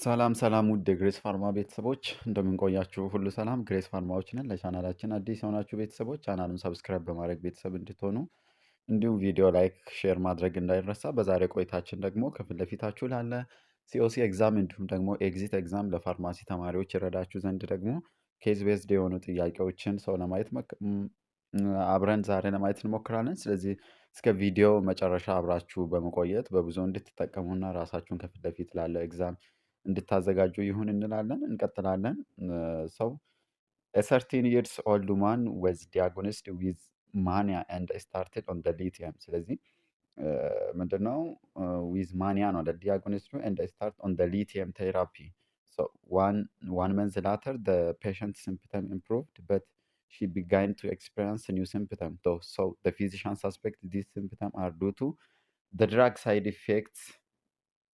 ሰላም ሰላም ውድ የግሬስ ፋርማ ቤተሰቦች እንደምን ቆያችሁ? ሁሉ ሰላም። ግሬስ ፋርማዎች ነን። ለቻናላችን አዲስ የሆናችሁ ቤተሰቦች ቻናሉን ሰብስክራይብ በማድረግ ቤተሰብ እንድትሆኑ እንዲሁም ቪዲዮ ላይክ፣ ሼር ማድረግ እንዳይረሳ። በዛሬ ቆይታችን ደግሞ ከፊት ለፊታችሁ ላለ ሲኦሲ ኤግዛም እንዲሁም ደግሞ ኤግዚት ኤግዛም ለፋርማሲ ተማሪዎች ይረዳችሁ ዘንድ ደግሞ ኬዝ ቤዝድ የሆኑ ጥያቄዎችን ሰው ለማየት አብረን ዛሬ ለማየት እንሞክራለን። ስለዚህ እስከ ቪዲዮ መጨረሻ አብራችሁ በመቆየት በብዙ እንድትጠቀሙና ራሳችሁን ከፊት ለፊት ላለው ኤግዛም እንድታዘጋጁ ይሁን እንላለን። እንቀጥላለን። ሰው a 13 years old woman was diagnosed with mania and started on the lithium። ስለዚህ ምንድነው with mania ነው diagnosed and start on the lithium therapy. So one month later the patient symptom improved but she began to experience new symptoms. So the physician suspect these symptoms are due to the drug side effects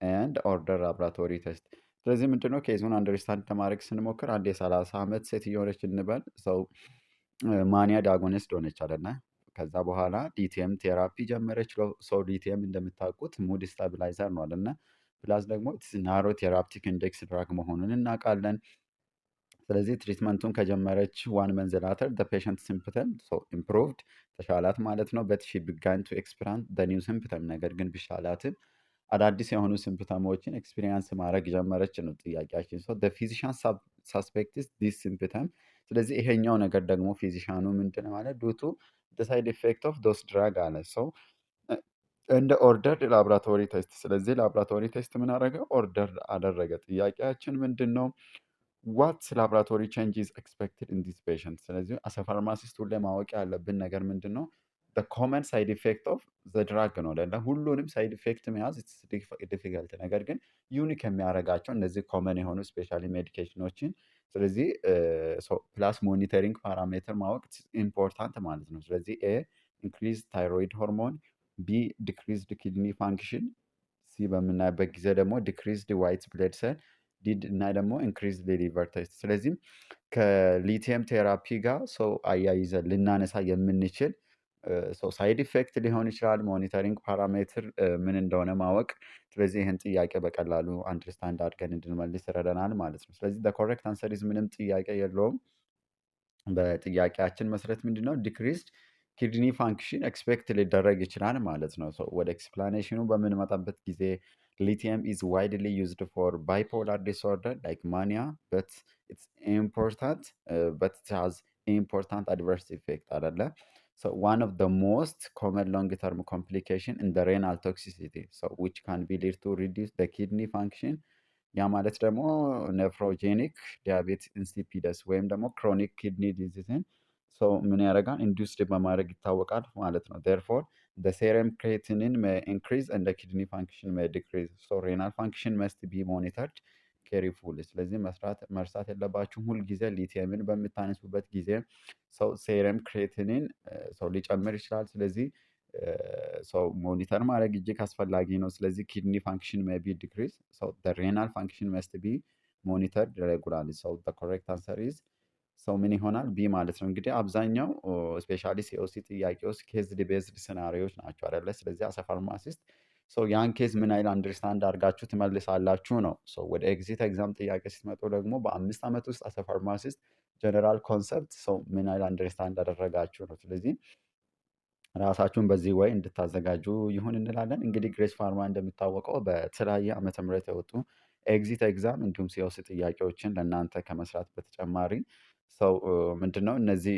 ኤንድ ኦርደር ላብራቶሪ ቴስት። ስለዚህ ምንድነው ኬዙን አንደርስታንድ ለማድረግ ስንሞክር አንድ የ30 ዓመት ሴት እየሆነች እንበል ሰው ማኒያ ዳያግኖስድ ሆነች አለና ከዛ በኋላ ሊቲየም ቴራፒ ጀመረች። ሰው ሊቲየም እንደምታውቁት ሙድ ስታቢላይዘር ነው አለና ፕላስ ደግሞ ናሮ ቴራፕቲክ ኢንዴክስ ድራግ መሆኑን እናውቃለን። ስለዚህ ትሪትመንቱን ከጀመረች ዋን መንዝ ላተር ፔሸንት ሲምፕተም ኢምፕሩቭድ ተሻላት ማለት ነው። በት ሺ ቢጋን ቱ ኤክስፒሪንስ ኒው ሲምፕተም ነገር ግን ቢሻላትም አዳዲስ የሆኑ ሲምፕተሞችን ኤክስፒሪየንስ ማድረግ ጀመረች ነው ጥያቄያችን። ፊዚሻን ሳስፔክትስ ዲስ ሲምፕተም። ስለዚህ ይሄኛው ነገር ደግሞ ፊዚሻኑ ምንድን ማለት ዱቱ ሳይድ ኢፌክት ኦፍ ዶስ ድራግ አለ ሰው እንደ ኦርደር ላብራቶሪ ቴስት። ስለዚህ ላብራቶሪ ቴስት ምን አደረገ? ኦርደር አደረገ። ጥያቄያችን ምንድን ነው? ዋትስ ላብራቶሪ ቼንጅ ኢዝ ኤክስፔክትድ ኢን ዲስ ፔሸንት። ስለዚህ አሰ ፋርማሲስት ሁሌ ማወቅ ያለብን ነገር ምንድን ነው? ኮመን ሳይድ ኢፌክት ኦፍ ዘ ድራግ ነው አይደለ? ሁሉንም ሳይድ ኢፌክት መያዝ ዲፊከልት፣ ነገር ግን ዩኒክ የሚያደርጋቸው እነዚህ ኮመን የሆኑ ስፔሻሊ ሜዲኬሽኖችን ስለዚህ ፕላስ ሞኒተሪንግ ፓራሜትር ማወቅ ኢምፖርታንት ማለት ነው። ስለዚህ ኤ ኢንክሪዝ ታይሮይድ ሆርሞን፣ ቢ ዲክሪዝድ ኪድኒ ፋንክሽን፣ ሲ በምናይበት ጊዜ ደግሞ ዲክሪዝድ ዋይት ብለድ ሴል፣ ዲድ እና ደግሞ ኢንክሪዝድ ሊቨር ቴስት። ስለዚህ ከሊቲየም ቴራፒ ጋር ሰው አያይዘን ልናነሳ የምንችል ሳይድ ኢፌክት ሊሆን ይችላል። ሞኒተሪንግ ፓራሜትር ምን እንደሆነ ማወቅ። ስለዚህ ይህን ጥያቄ በቀላሉ አንደርስታንድ አድርገን እንድንመልስ ይረዳናል ማለት ነው። ስለዚህ ኮሬክት አንሰር ኢዝ ምንም ጥያቄ የለውም። በጥያቄያችን መሰረት ምንድነው ዲክሪዝድ ኪድኒ ፋንክሽን ኤክስፔክት ሊደረግ ይችላል ማለት ነው። ወደ ኤክስፕላኔሽኑ በምንመጣበት ጊዜ ሊቲየም ኢዝ ዋይድሊ ዩዝድ ፎር ባይፖላር ዲስኦርደር ላይክ ማኒያ በት ኢትስ ኢምፖርታንት በት ኢት ሃዝ ኢምፖርታንት አድቨርስ ኢፌክት አይደለ? So one of the most common long-term complication in the renal toxicity, so which can be lead to reduce the kidney function. ያ ማለት ደግሞ ኔፍሮጄኒክ ዲያቤትስ ኢንሲፒደስ ወይም ደግሞ ክሮኒክ ኪድኒ ዲዚዝን ሰው ምን ያደርጋል? ኢንዱስድ በማድረግ ይታወቃል ማለት ነው። ዴርፎር the serum creatinine may increase and the kidney function may decrease. So renal function must be monitored carefully. ስለዚህ መርሳት የለባችሁም ሁልጊዜ ሊቲየምን በምታነሱበት ጊዜ ሰው ሴረም ክሬቲኒን ሰው ሊጨምር ይችላል። ስለዚህ ሰው ሞኒተር ማድረግ እጅግ አስፈላጊ ነው። ስለዚህ ኪድኒ ፋንክሽን ሜይ ቢ ዲክሪዝ ሰው ሬናል ፋንክሽን መስት ቢ ሞኒተር ሬጉላርሊ። ሰው ኮሬክት አንሰር ኢዝ ሰው ምን ይሆናል? ቢ ማለት ነው። እንግዲህ አብዛኛው ስፔሻሊ ሲኦሲ ጥያቄ ውስጥ ኬዝ ቤዝድ ሲናሪዎች ናቸው አይደለ? ስለዚህ አሰ ፋርማሲስት ያን ኬዝ ምን አይል አንደርስታንድ አድርጋችሁ ትመልሳላችሁ ነው። ወደ ኤግዚት ኤግዛም ጥያቄ ስትመጡ ደግሞ በ5 ዓመት ውስጥ አሰ ፋርማሲስት ጀነራል ኮንሰፕት ምን አይል አንደርስታንድ አደረጋችሁ ነው። ስለዚህ ራሳችሁን በዚህ ወይ እንድታዘጋጁ ይሁን እንላለን። እንግዲህ ግሬስ ፋርማ እንደሚታወቀው በተለያየ ዓመተ ምህረት የወጡ ኤግዚት ኤግዛም እንዲሁም ሲኦሲ ጥያቄዎችን ለእናንተ ከመስራት በተጨማሪ ምንድነው እነዚህ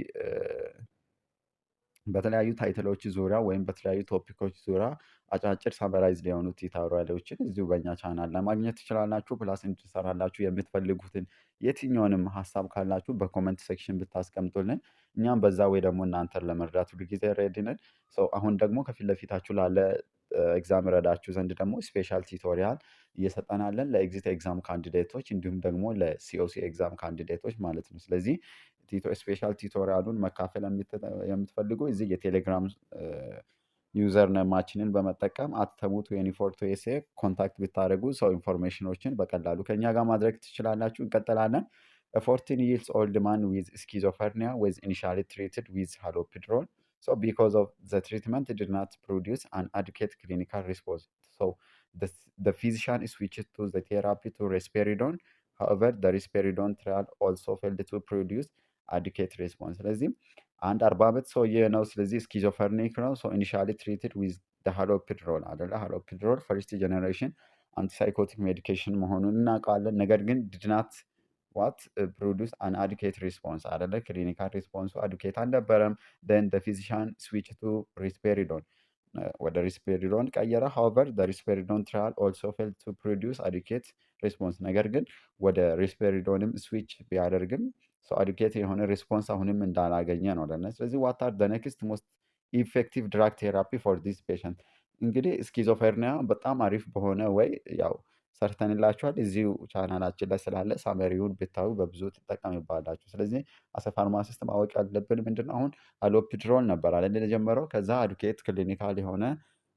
በተለያዩ ታይትሎች ዙሪያ ወይም በተለያዩ ቶፒኮች ዙሪያ አጫጭር ሳመራይዝ የሆኑ ቱቶሪያሎችን እዚሁ በእኛ ቻናል ለማግኘት ትችላላችሁ። ፕላስ እንድሰራላችሁ የምትፈልጉትን የትኛውንም ሀሳብ ካላችሁ በኮመንት ሴክሽን ብታስቀምጡልን እኛም በዛ ወይ ደግሞ እናንተን ለመርዳት ሁሉ ጊዜ ሬዲ ነን። አሁን ደግሞ ከፊት ለፊታችሁ ላለ ኤግዛም ረዳችሁ ዘንድ ደግሞ ስፔሻል ቱቶሪያል እየሰጠናለን ለኤግዚት ኤግዛም ካንዲዴቶች እንዲሁም ደግሞ ለሲኦሲ ኤግዛም ካንዲዴቶች ማለት ነው። ስለዚህ ስፔሻል ቱቶሪያሉን መካፈል የምትፈልጉ እዚህ የቴሌግራም ዩዘር ነማችንን በመጠቀም አተሙት ዩኒፎርቶኤስኤ ኮንታክት ብታደርጉ ኢንፎርሜሽኖችን በቀላሉ ከኛ ጋር ማድረግ ትችላላችሁ። እንቀጥላለን። 14 years old man with schizophrenia was initially treated with haloperidol. So because of the treatment did not produce an adequate clinical response. the physician switched to the therapy to risperidone. However, the risperidone trial also failed to produce adequate response. ስለዚህ አንድ 40 ዓመት ሰውዬ ነው። ስለዚህ ስኪዞፈርኒክ ነው። ሶ ኢኒሻሊ ትሪትድ ዊዝ ሃሎፒድሮል አይደለ? ሃሎፒድሮል ፈርስት ጀነሬሽን አንቲሳይኮቲክ ሜዲኬሽን መሆኑን እናውቃለን። ነገር ግን ዲድናት ዋት ፕሮዱስ አን አዲኬት ሪስፖንስ አይደለ? ክሊኒካል ሪስፖንሱ አዲኬት አልነበረም። ን ፊዚሽያን ስዊች ቱ ሪስፔሪዶን ወደ ሪስፔሪዶን ቀየረ። ሀውቨር ሪስፔሪዶን ትራያል ኦልሶ ፌል ቱ ፕሮዲውስ አዲኬት ሪስፖንስ። ነገር ግን ወደ ሪስፔሪዶንም ስዊች ቢያደርግም አዲኬት የሆነ ሪስፖንስ አሁንም እንዳላገኘ ነው ለነ። ስለዚህ ዋት አር ኔክስት ሞስት ኢፌክቲቭ ድራግ ቴራፒ ፎር ዲስ ፔሸንት። እንግዲህ ስኪዞፍሬኒያ በጣም አሪፍ በሆነ ወይ ያው ሰርተንላችኋል እዚሁ ቻናላችን ላይ ስላለ ሳመሪውን ብታዩ በብዙ ትጠቀምባላችሁ። ስለዚህ አሰ ፋርማሲስት ማወቅ ያለብን ምንድነው አሁን አሎፒድሮል ነበር አለ እንደጀመረው ከዛ አዱኬት ክሊኒካል የሆነ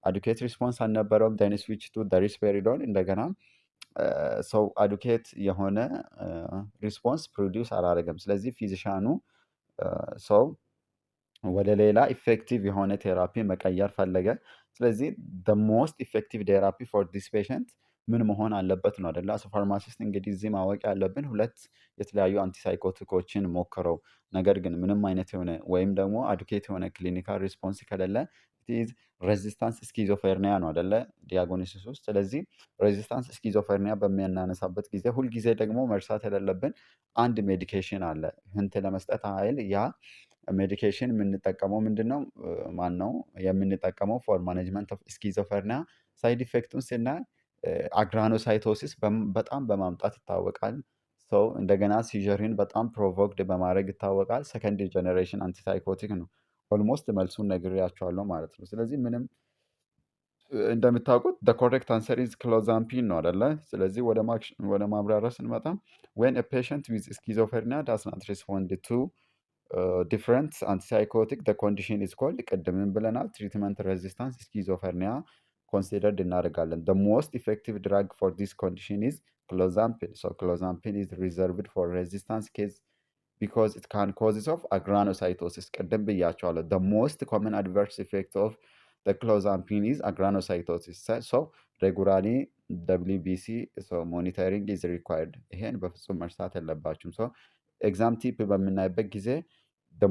አዱኬት ሪስፖንስ አልነበረውም። ዴን ስዊች ቱ ሪስፔሪዶን እንደገና ሰው አዱኬት የሆነ ሪስፖንስ ፕሮዲውስ አላደረገም። ስለዚህ ፊዚሻኑ ሰው ወደ ሌላ ኢፌክቲቭ የሆነ ቴራፒ መቀየር ፈለገ። ስለዚህ ሞስት ኢፌክቲቭ ቴራፒ ፎር ዲስ ፔሸንት ምን መሆን አለበት ነው አደለ? አስ ፋርማሲስት እንግዲህ እዚህ ማወቅ ያለብን ሁለት የተለያዩ አንቲሳይኮቲኮችን ሞክረው ነገር ግን ምንም አይነት የሆነ ወይም ደግሞ አዱኬት የሆነ ክሊኒካል ሪስፖንስ ከሌለ ሬዚስታንስ ስኪዞፍሬኒያ ነው አደለ ዲያግኖሲስ ውስጥ። ስለዚህ ሬዚስታንስ ስኪዞፍሬኒያ በሚያናነሳበት ጊዜ ሁልጊዜ ደግሞ መርሳት የሌለብን አንድ ሜዲኬሽን አለ ህንት ለመስጠት ኃይል ያ ሜዲኬሽን የምንጠቀመው ምንድን ነው? ማን ነው የምንጠቀመው? ፎር ማኔጅመንት ኦፍ ስኪዞፍሬኒያ ሳይድ ኢፌክቱን ስናይ አግራኖሳይቶሲስ በጣም በማምጣት ይታወቃል። ሰው እንደገና ሲዥርን በጣም ፕሮቮክድ በማድረግ ይታወቃል። ሰከንድ ጀኔሬሽን አንቲሳይኮቲክ ነው። ኦልሞስት መልሱን ነግሬያቸዋለሁ ማለት ነው። ስለዚህ ምንም እንደምታውቁት ኮሬክት አንሰር ኢዝ ክሎዛምፒን ነው አደለ? ስለዚህ ወደ ማብራሪያ ስንመጣ ዌን ፔሽንት ዊዝ ስኪዞፍሬኒያ ዳስ ናት ሪስፖንድ ቱ ዲፍረንት አንቲሳይኮቲክ ኮንዲሽን ኢዝ ኮልድ ቅድምን ብለናል ትሪትመንት ሬዚስታንስ ስኪዞፍሬኒያ ኮንሲደርድ እናደርጋለን። ሞስት ኢፌክቲቭ ድራግ ፎር ዲስ ኮንዲሽን ኢዝ ክሎዛምፒን። ክሎዛምፒን ኢዝ ሪዘርቭድ ፎር ሬዚስታንስ ኬዝ ቢኮዝ ኢት ካን ኮዝስ ኦፍ አግራኖሳይቶሲስ ቅድም ብያቸዋለሁ። ሞስት ኮመን አድቨርስ ኢፌክት ኦፍ ክሎዛምፒን ኢዝ አግራኖሳይቶሲስ። ሬጉላሪ WBC ሞኒተሪንግ ኢዝ ሪኳርድ። ይሄን በፍጹም መርሳት የለባችሁም። ኤግዛም ቲፕ በምናይበት ጊዜ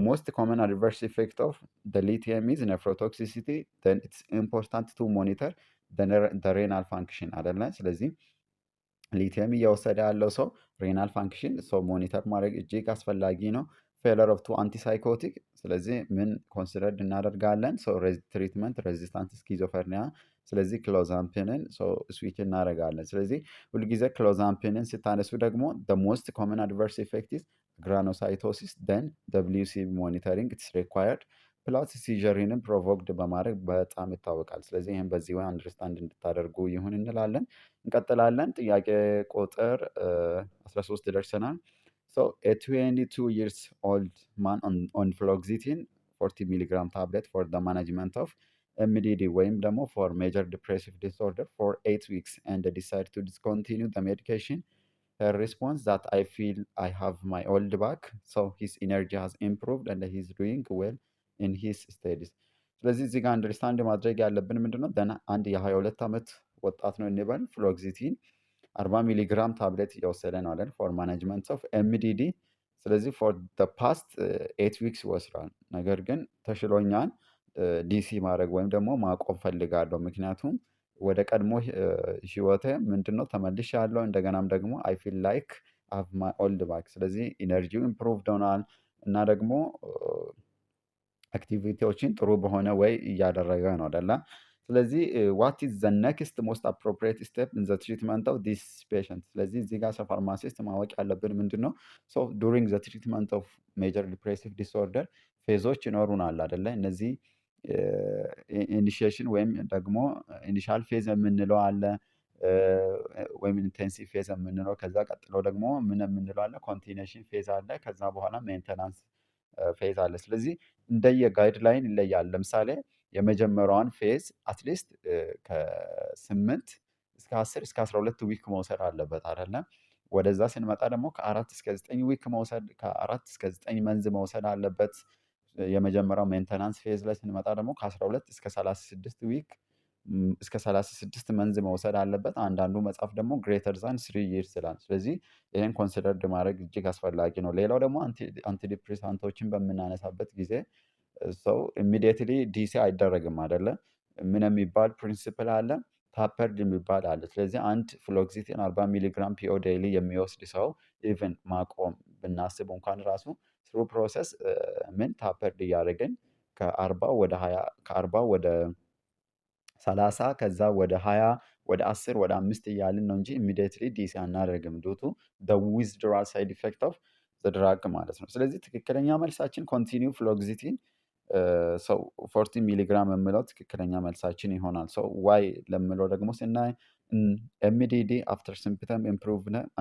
ሞስት ኮመን አድቨርስ ኢፌክት ኦፍ ሊቲየም ኢዝ ኔፍሮቶክሲሲቲ ኢትስ ኢምፖርታንት ቱ ሞኒተር ሬናል ፋንክሽን አደለ? ስለዚህ ሊቲየም እየወሰደ ያለው ሰው ሬናል ፋንክሽን ሰው ሞኒተር ማድረግ እጅግ አስፈላጊ ነው። ፌለር ኦፍ ቱ አንቲሳይኮቲክ። ስለዚህ ምን ኮንሲደርድ እናደርጋለን? ትሪትመንት ሬዚስታንት ስኪዞፍሬኒያ። ስለዚህ ክሎዛምፒንን ስዊች እናደርጋለን። ስለዚህ ሁልጊዜ ክሎዛምፒንን ስታነሱ ደግሞ ሞስት ኮመን አድቨርስ ኢፌክት ኢዝ ግራኖሳይቶሲስ ደን WC ሞኒተሪንግ ኢትስ ሪኳየርድ ፕላስ ሲዥሪንም ፕሮቮክድ በማድረግ በጣም ይታወቃል። ስለዚህ ይህም በዚህ ወይ አንደርስታንድ እንድታደርጉ ይሁን እንላለን። እንቀጥላለን። ጥያቄ ቁጥር 13 ደርሰናል። a 22 years old man on fluoxetine 40 milligram tablet for the management of MDD ወይም ደግሞ for major depressive disorder for 8 weeks and decide to discontinue the medication. Her response that I feel I have my old back, so his energy has improved and he's doing well in his studies. ስለዚህ እዚህ ጋር አንደርስታንድ ማድረግ ያለብን ምንድነው ደና አንድ የ22 ዓመት ወጣት ነው እንበል ፍሎክሲቲን 40 ሚሊግራም ታብሌት እየወሰደ ነው አለን ፎር ማኔጅመንት ኦፍ MDD። ስለዚህ ፎር ፓስት 8 ዊክስ ይወስዳል። ነገር ግን ተሽሎኛል ዲሲ ማድረግ ወይም ደግሞ ማቆም ፈልጋለሁ ምክንያቱም ወደ ቀድሞ ህይወቴ ምንድነው ተመልሽ ያለው እንደገናም ደግሞ አይ ፊል ላይክ አቭ ማይ ኦልድ ባክ። ስለዚህ ኢነርጂው ኢምፕሩቭድ ሆኗል እና ደግሞ አክቲቪቲዎችን ጥሩ በሆነ ወይ እያደረገ ነው አይደለ? ስለዚህ ዋት ኢዝ ዘ ኔክስት ሞስት አፕሮፕሪየት ስቴፕ ኢን ዘ ትሪትመንት ኦፍ ዲስ ፔሸንት። ስለዚህ እዚህ ጋር ፋርማሲስት ማወቅ ያለብን ምንድነው ዱሪንግ ዘ ትሪትመንት ኦፍ ሜጀር ዲፕሬሲቭ ዲስኦርደር ፌዞች ይኖሩናል አይደለ? እነዚህ ኢኒሺዬሽን ወይም ደግሞ ኢኒሻል ፌዝ የምንለው አለ ወይም ኢንቴንሲቭ ፌዝ የምንለው፣ ከዛ ቀጥሎ ደግሞ ምን የምንለው አለ ኮንቲኒዬሽን ፌዝ አለ፣ ከዛ በኋላ ሜንቴናንስ ፌዝ አለ። ስለዚህ እንደየ ጋይድ ላይን ይለያል። ለምሳሌ የመጀመሪያዋን ፌዝ አትሊስት ከ8 እስከ 10 እስከ 12 ዊክ መውሰድ አለበት አይደለ? ወደዛ ስንመጣ ደግሞ ከ4 እስከ 9 ዊክ መውሰድ ከ4 እስከ 9 መንዝ መውሰድ አለበት። የመጀመሪያው ሜንቴናንስ ፌዝ ላይ ስንመጣ ደግሞ ከ12 እስከ 36 ዊክ እስከ 36 መንዝ መውሰድ አለበት። አንዳንዱ መጽሐፍ ደግሞ ግሬተር ዛን 3 ይርስ ይላል። ስለዚህ ይሄን ኮንሲደርድ ማድረግ እጅግ አስፈላጊ ነው። ሌላው ደግሞ አንቲዲፕሬሳንቶችን በምናነሳበት ጊዜ ሰው ኢሚዲየትሊ ዲሲ አይደረግም አይደለ? ምን የሚባል ፕሪንሲፕል አለ? ታፐርድ የሚባል አለ። ስለዚህ አንድ ፍሎክሲቲን 40 ሚሊግራም ፒኦ ዴይሊ የሚወስድ ሰው ኢቭን ማቆም ብናስብ እንኳን ራሱ ስሩ ፕሮሰስ ምን ታፐርድ እያደረግን ከ40 ወደ 30 ከዛ ወደ 20 ወደ 10 ወደ 5 እያልን ነው እንጂ ኢሚዲየትሊ ዲሲ አናደርግም ዱቱ ዊዝድራል ሳይድ ኢፌክት ኦፍ ድራግ ማለት ነው። ስለዚህ ትክክለኛ መልሳችን ኮንቲኒው ፍሎክሲቲን ሰው 40 ሚሊግራም የምለው ትክክለኛ መልሳችን ይሆናል። ሰው ዋይ ለምለው ደግሞ ስናይ ኤምዲዲ አፍተር ሲምፕተም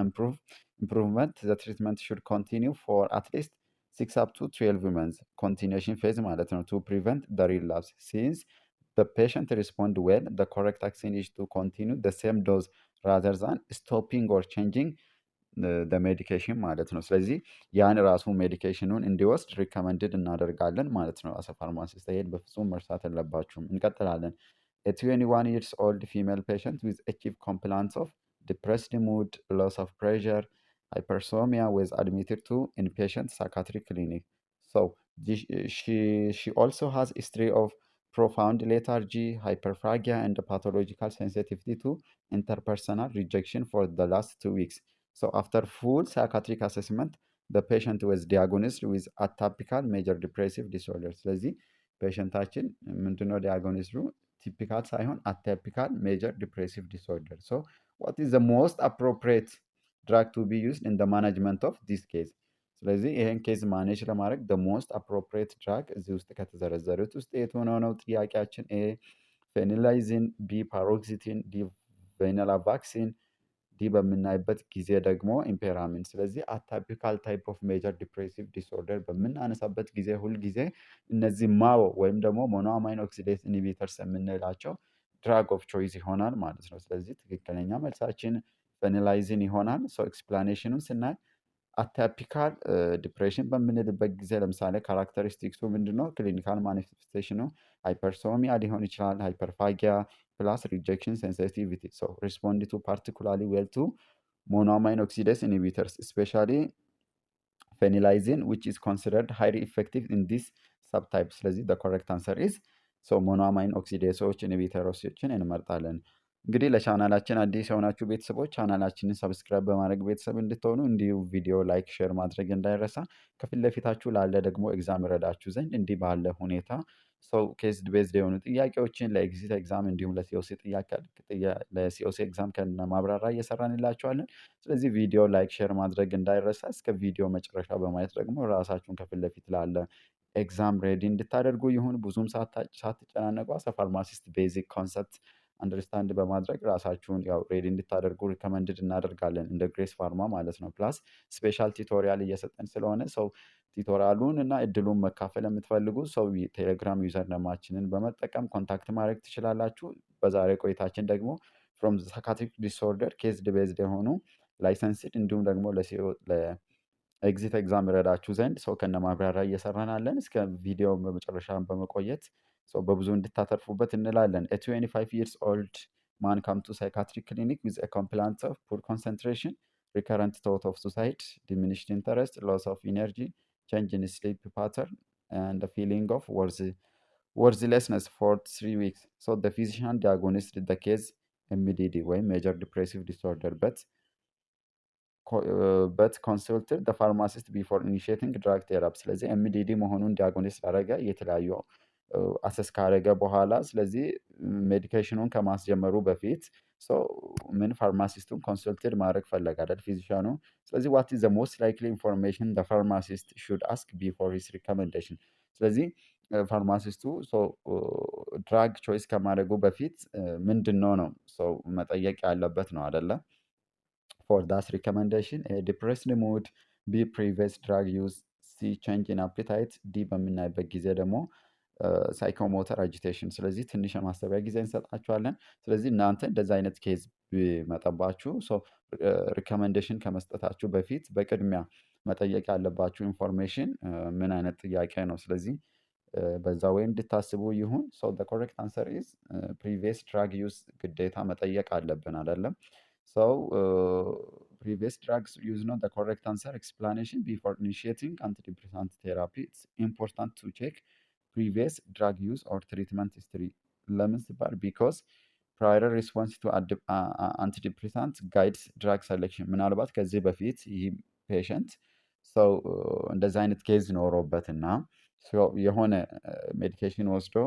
ኢምፕሩቭመንት ዘ ትሪትመንት ሹድ ኮንቲኒው ፎር አትሊስት 6 አፕ ቱ 12 መንዝ ኮንቲኒሽን ፌዝ ማለት ነው ቱ ፕሪቨንት ደ ሪላፕስ ሲንስ the patient respond well, the correct action is to continue the same dose rather than stopping or changing the medication ማለት ነው። ስለዚህ ያን ራሱ ሜዲኬሽኑን እንዲወስድ ሪከመንድድ እናደርጋለን ማለት ነው። አሰ ፋርማሲስት ይሄን በፍጹም መርሳት የለባችሁም። እንቀጥላለን። A 21 years old female patient with acute complaints of depressed mood, loss of pressure, hypersomnia was admitted to inpatient psychiatric clinic. So she also has a history of profound lethargy, hyperphagia, and pathological sensitivity to interpersonal rejection for the last 2 weeks. So after full psychiatric assessment, the patient was diagnosed with atypical major depressive disorder. ስለዚህ ፔሸንታችን ምንድነው ዲያግኖሲሱ? ቲፒካል ሳይሆን አታይፒካል ሜጀር ዲፕሬሲቭ ዲስኦርደር። ሶ ዋት ኢዝ ዘ ሞስት አፕሮፕሪየት ድራግ ቱ ቢ ዩዝድ ኢን ዘ ማኔጅመንት ኦፍ ዲስ ኬዝ? ስለዚህ ይሄን ኬዝ ማኔጅ ለማድረግ ደ ሞስት አፕሮፕሪየት ድራግ እዚህ ውስጥ ከተዘረዘሩት ውስጥ የቱ ነው ጥያቄያችን? ኤ ፌኒላይዚን፣ ቢ ፓሮክሲቲን፣ ዲ ቬኒላቫክሲን፣ ዲ በምናይበት ጊዜ ደግሞ ኢምፔራሚን። ስለዚህ አታይፒካል ታይፕ ኦፍ ሜጀር ዲፕሬሲቭ ዲስኦርደር በምናነሳበት ጊዜ ሁልጊዜ እነዚህ ማዎ ወይም ደግሞ ሞኖአማይን ኦክሲዴዝ ኢንሂቢተርስ የምንላቸው ድራግ ኦፍ ቾይስ ይሆናል ማለት ነው። ስለዚህ ትክክለኛ መልሳችን ፌኒላይዚን ይሆናል። ሶ ኤክስፕላኔሽኑን ስናይ አታይፒካል ዲፕሬሽን በምንልበት ጊዜ ለምሳሌ ካራክተሪስቲክሱ ምንድነው? ክሊኒካል ማኒፌስቴሽኑ ሃይፐርሶሚያ ሊሆን ይችላል፣ ሃይፐርፋጊያ ፕላስ ሪጀክሽን ሴንሲቲቪቲ። ሶ ሪስፖንድ ቱ ፓርቲኩላርሊ ዌል ቱ ሞኖአማይን ኦክሲዴዝ ኢንሂቢተርስ ስፔሻሊ ፌኒላይዚን ዊች ኢዝ ኮንሲደርድ ሃይሊ ኢፌክቲቭ ኢን ዲስ ሰብታይፕ። ስለዚህ the correct answer is ሞኖአማይን ኦክሲዴሶች ኢንሂቢተሮችን እንመርጣለን። እንግዲህ ለቻናላችን አዲስ የሆናችሁ ቤተሰቦች ቻናላችንን ሰብስክራይብ በማድረግ ቤተሰብ እንድትሆኑ እንዲሁ ቪዲዮ ላይክ፣ ሼር ማድረግ እንዳይረሳ። ከፊት ለፊታችሁ ላለ ደግሞ ኤግዛም ረዳችሁ ዘንድ እንዲህ ባለ ሁኔታ ሰው ኬዝ ቤዝድ የሆኑ ጥያቄዎችን ለኤግዚት ኤግዛም እንዲሁም ለሲኦሲ ኤግዛም ከነ ማብራሪያ እየሰራንላችኋለን። ስለዚህ ቪዲዮ ላይክ፣ ሼር ማድረግ እንዳይረሳ። እስከ ቪዲዮ መጨረሻ በማየት ደግሞ ራሳችሁን ከፊት ለፊት ላለ ኤግዛም ሬዲ እንድታደርጉ ይሁን። ብዙም ሳትጨናነቁ አሰ ፋርማሲስት ቤዚክ ኮንሰፕት አንደርስታንድ በማድረግ ራሳችሁን ያው ሬዲ እንድታደርጉ ሪከመንድድ እናደርጋለን እንደ ግሬስ ፋርማ ማለት ነው። ፕላስ ስፔሻል ቲቶሪያል እየሰጠን ስለሆነ ሰው ቲቶሪያሉን እና እድሉን መካፈል የምትፈልጉ ሰው ቴሌግራም ዩዘር ነማችንን በመጠቀም ኮንታክት ማድረግ ትችላላችሁ። በዛሬ ቆይታችን ደግሞ ፍሮም ሳይካትሪክ ዲስኦርደር ኬዝ ቤዝድ የሆኑ ላይሰንስድ እንዲሁም ደግሞ ለኤግዚት ኤግዛም ይረዳችሁ ዘንድ ሰው ከነ ማብራሪያ እየሰራን አለን። እስከ ቪዲዮ በመጨረሻ በመቆየት ሰው በብዙ እንድታተርፉበት እንላለን። A 25 years old man come to psychiatric clinic with a complaint of poor concentration, recurrent thought of suicide, diminished interest, loss of energy, change in sleep pattern, and a feeling of worthlessness for 3 weeks. So the physician diagnosed the case MDD ወይ major depressive disorder but consulted the pharmacist before initiating drug therapy። ስለዚህ MDD መሆኑን ዲያግኖስ ያደረገ የተለያዩ አሰስ ካረገ በኋላ ስለዚህ ሜዲኬሽኑን ከማስጀመሩ በፊት ምን ፋርማሲስቱን ኮንሰልትድ ማድረግ ፈለገ አይደል ፊዚሻኑ። ስለዚህ ዋት ኢዝ ዘ ሞስት ላይክሊ ኢንፎርሜሽን ዘ ፋርማሲስት ሹድ አስክ ቢፎር ሂስ ሪኮመንዴሽን። ስለዚህ ፋርማሲስቱ ድራግ ቾይስ ከማድረጉ በፊት ምንድነው ነው ሰው መጠየቅ ያለበት ነው አይደለ? ፎር ዳስ ሪኮመንዴሽን ዲፕሬስድ ሙድ፣ ቢ ፕሪቪየስ ድራግ ዩዝ፣ ሲ ቼንጅ ኢን አፒታይት፣ ዲ በምናይበት ጊዜ ደግሞ ሳይኮሞተር አጂቴሽን። ስለዚህ ትንሽ የማሰቢያ ጊዜ እንሰጣችኋለን። ስለዚህ እናንተ እንደዚህ አይነት ኬዝ ቢመጣባችሁ ሪኮመንዴሽን ከመስጠታችሁ በፊት በቅድሚያ መጠየቅ ያለባችሁ ኢንፎርሜሽን ምን አይነት ጥያቄ ነው? ስለዚህ በዛ ወይ እንድታስቡ ይሁን። ሶ ዘ ኮሬክት አንሰር ኢዝ ፕሪቪየስ ድራግ ዩዝ ግዴታ መጠየቅ አለብን አይደለም። ሶ ፕሪቪየስ ድራግስ ዩዝ ነው ዘ ኮሬክት አንሰር። ኤክስፕላኔሽን ቢፎር ኢኒሺየቲንግ አንቲዲፕሬሳንት ቴራፒ ኢትስ ኢምፖርታንት ቱ ቼክ ፕሪቪየስ ድራግ ዩዝ ኦር ትሪትመንት ሂስትሪ። ለምን ሲባል ቢኮዝ ፕራየር ሪስፖንስ ቱ አንቲዲፕሬሳንት ጋይድስ ድራግ ሰሌክሽን። ምናልባት ከዚህ በፊት ይህ ፔሸንት ሰው እንደዚህ አይነት ኬዝ ኖሮበትና የሆነ ሜዲኬሽን ወስዶ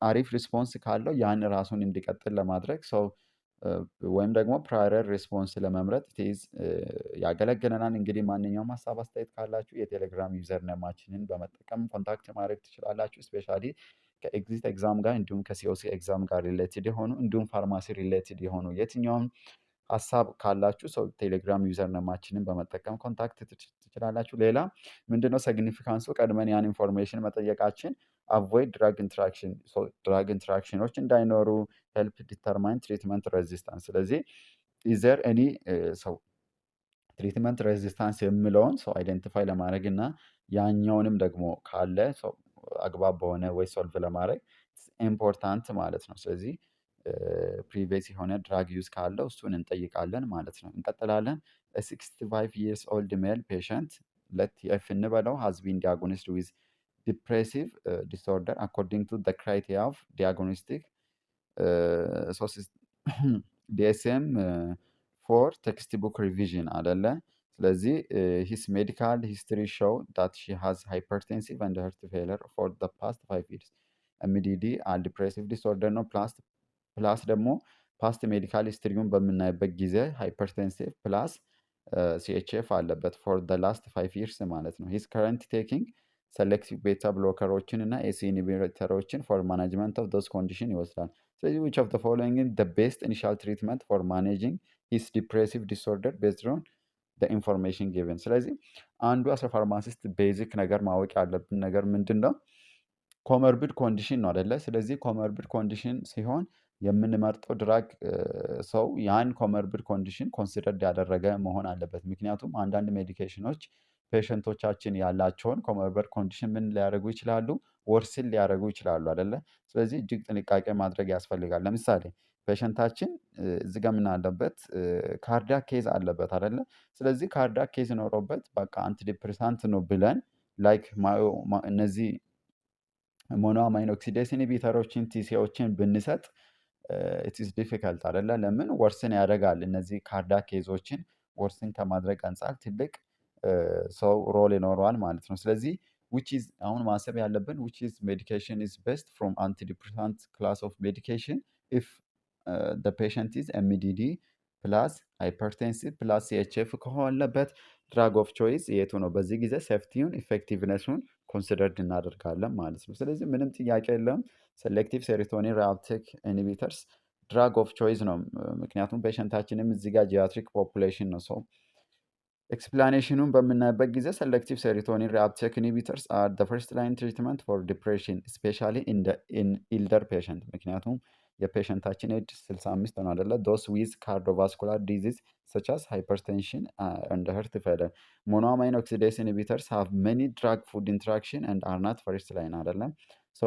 አሪፍ ሪስፖንስ ካለው ያን ራሱን እንዲቀጥል ለማድረግ ሰው ወይም ደግሞ ፕራየር ሪስፖንስ ለመምረጥ ቴዝ ያገለግለናል። እንግዲህ ማንኛውም ሀሳብ አስተያየት ካላችሁ የቴሌግራም ዩዘር ነማችንን በመጠቀም ኮንታክት ማድረግ ትችላላችሁ። ስፔሻሊ ከኤግዚት ኤግዛም ጋር እንዲሁም ከሲኦሲ ኤግዛም ጋር ሪሌትድ የሆኑ እንዲሁም ፋርማሲ ሪሌትድ የሆኑ የትኛውም ሀሳብ ካላችሁ ሰው ቴሌግራም ዩዘር ነማችንን በመጠቀም ኮንታክት ትችላላችሁ። ሌላ ምንድነው ሲግኒፊካንሱ? ቀድመን ያን ኢንፎርሜሽን መጠየቃችን አቮይድ ድራግ ኢንትራክሽኖች እንዳይኖሩ ሄልፕ ዲተርማይን ትሪትመንት ሬዚስታንስ። ስለዚህ ኢዘር ኤኒ ሰው ትሪትመንት ሬዚስታንስ የሚለውን ሰው አይደንቲፋይ ለማድረግ እና ያኛውንም ደግሞ ካለ ሰው አግባብ በሆነ ወይ ሶልቭ ለማድረግ ኢምፖርታንት ማለት ነው። ስለዚህ ፕሪቪየስ የሆነ ድራግ ዩዝ ካለው እሱን እንጠይቃለን ማለት ነው። እንቀጥላለን። 65 years old male patient let TF እንበለው has been diagnosed with depressive disorder according to the criteria of diagnostic DSM for textbook revision አይደለ። ስለዚህ his medical history show that she has hypertensive and heart failure for the past 5 years MDD and depressive disorder ነው። ፕላስ ደግሞ ፓስት ሜዲካል ሂስትሪውን በምናይበት ጊዜ ሃይፐርቴንሲቭ ፕላስ ሲኤችኤፍ አለበት ፎር ደ ላስት 5 ይርስ ማለት ነው። ሂስ ከረንት ቴኪንግ ሴሌክቲቭ ቤታ ብሎከሮችን እና ኤሲ ኢንሂቢተሮችን ፎር ማናጅመንት ኦፍ ዶስ ኮንዲሽን ይወስዳል። ስለዚህ ዊች ኦፍ ዘ ፎሎዊንግ ደ ቤስት ኢኒሻል ትሪትመንት ፎር ማኔጂንግ ሂስ ዲፕሬሲቭ ዲስኦርደር ቤዝድ ኦን ደ ኢንፎርሜሽን ጊቨን። ስለዚህ አንዱ አስራ ፋርማሲስት ቤዚክ ነገር ማወቅ ያለብን ነገር ምንድን ነው? ኮመርቢድ ኮንዲሽን ነው አደለ? ስለዚህ ኮመርቢድ ኮንዲሽን ሲሆን የምንመርጠው ድራግ ሰው ያን ኮመርቢድ ኮንዲሽን ኮንሲደርድ ያደረገ መሆን አለበት። ምክንያቱም አንዳንድ ሜዲኬሽኖች ፔሸንቶቻችን ያላቸውን ኮመርቢድ ኮንዲሽን ምን ሊያደርጉ ይችላሉ? ወርስን ሊያደርጉ ይችላሉ አደለ? ስለዚህ እጅግ ጥንቃቄ ማድረግ ያስፈልጋል። ለምሳሌ ፔሸንታችን እዚህ ጋር ምን አለበት? ካርዲያክ ኬዝ አለበት አደለ? ስለዚህ ካርዲያክ ኬዝ ኖሮበት በቃ አንቲዲፕሬሳንት ነው ብለን ላይክ እነዚህ ሞኖአማይን ኦክሲዴስ ኢንሂቢተሮችን ቲሲዎችን ብንሰጥ ኢትስ ዲፊካልት አይደለ? ለምን ወርስን ያደርጋል። እነዚህ ካርዲያክ ኬዞችን ወርስን ከማድረግ አንጻር ትልቅ ሰው ሮል ይኖረዋል ማለት ነው። ስለዚህ which is አሁን ማሰብ ያለብን which is medication is best from antidepressant class of medication if the patient is MDD plus hypertensive plus CHF ከሆነበት ድራግ ኦፍ ቾይስ የቱ ነው? በዚህ ጊዜ ሴፍቲውን ኢፌክቲቭነሱን ኮንሲደርድ እናደርጋለን ማለት ነው። ስለዚህ ምንም ጥያቄ የለም ሴሌክቲቭ ሴሮቶኒን ሪአፕቴክ ኢንሂቢተርስ ድራግ ኦፍ ቾይስ ነው። ምክንያቱም ፔሸንታችንም እዚህ ጋር ጂያትሪክ ፖፑሌሽን ነው። ሰው ኤክስፕላኔሽኑን በምናይበት ጊዜ ሴሌክቲቭ ሴሮቶኒን ሪአፕቴክ ኢንሂቢተርስ አር ዘ ፈርስት ላይን ትሪትመንት ፎር ዲፕሬሽን ስፔሻሊ ኢን ኢልደር ፔሸንት። ምክንያቱም የፔሸንታችን ኤጅ 65 ነው አደለ? ዶስ ዊዝ ካርዲዮቫስኩላር ዲዚዝ such as hypertension and heart failure. Monoamine oxidase inhibitors have many drug food interaction and are not first line አይደለም። so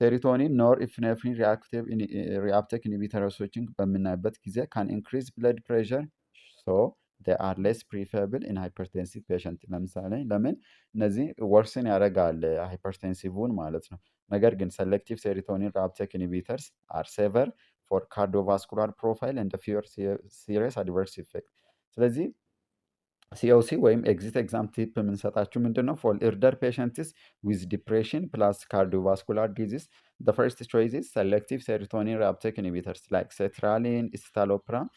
ሴሮቶኒን ኖር ኢፕኔፍሪን ሪአፕቴክ ኢንሂቢተሮችን በምናይበት ጊዜ ካን ኢንክሪዝ ብለድ ፕሬሸር so they are less preferable in hypertensive patient። ለምሳሌ ለምን እነዚህ ወርስን ያደርጋል ሃይፐርቴንሲቭን ማለት ነው። ነገር ግን ሴሌክቲቭ ሴሮቶኒን ሪአፕቴክ ኢንሂቢተርስ አር ሴቨር for cardiovascular profile and fewer serious adverse effect። ስለዚህ ሲኦሲ ወይም ኤግዚት ኤግዛም ቲፕ የምንሰጣችሁ ምንድን ነው? ፎር ኢልደር ፔሸንትስ ዊዝ ዲፕሬሽን ፕላስ ካርዲዮቫስኩላር ዲዚዝ the first choice is selective serotonin reuptake inhibitors like sertraline, escitalopram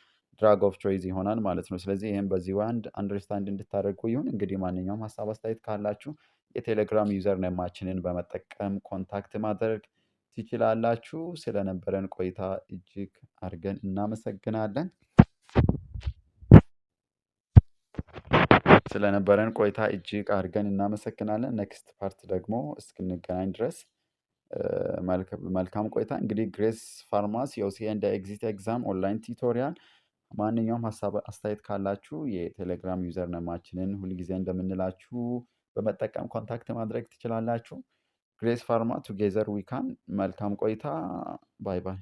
ድራግ ኦፍ ቾይስ ይሆናል ማለት ነው። ስለዚህ ይህም በዚህ ዋንድ አንደርስታንድ እንድታደርጉ ይሁን። እንግዲህ ማንኛውም ሀሳብ አስተያየት ካላችሁ የቴሌግራም ዩዘር ነማችንን በመጠቀም ኮንታክት ማድረግ ትችላላችሁ። ስለነበረን ቆይታ እጅግ አድርገን እናመሰግናለን። ኔክስት ፓርት ደግሞ እስክንገናኝ ድረስ መልካም ቆይታ። እንግዲህ ግሬስ ፋርማሲ ሲኦሲ ኤንድ ኤግዚት ኤግዛም ኦንላይን ቲዩቶሪያል ማንኛውም ሀሳብ አስተያየት ካላችሁ የቴሌግራም ዩዘር ነማችንን ሁልጊዜ እንደምንላችሁ በመጠቀም ኮንታክት ማድረግ ትችላላችሁ። ግሬስ ፋርማ ቱጌዘር ዊካን። መልካም ቆይታ። ባይ ባይ።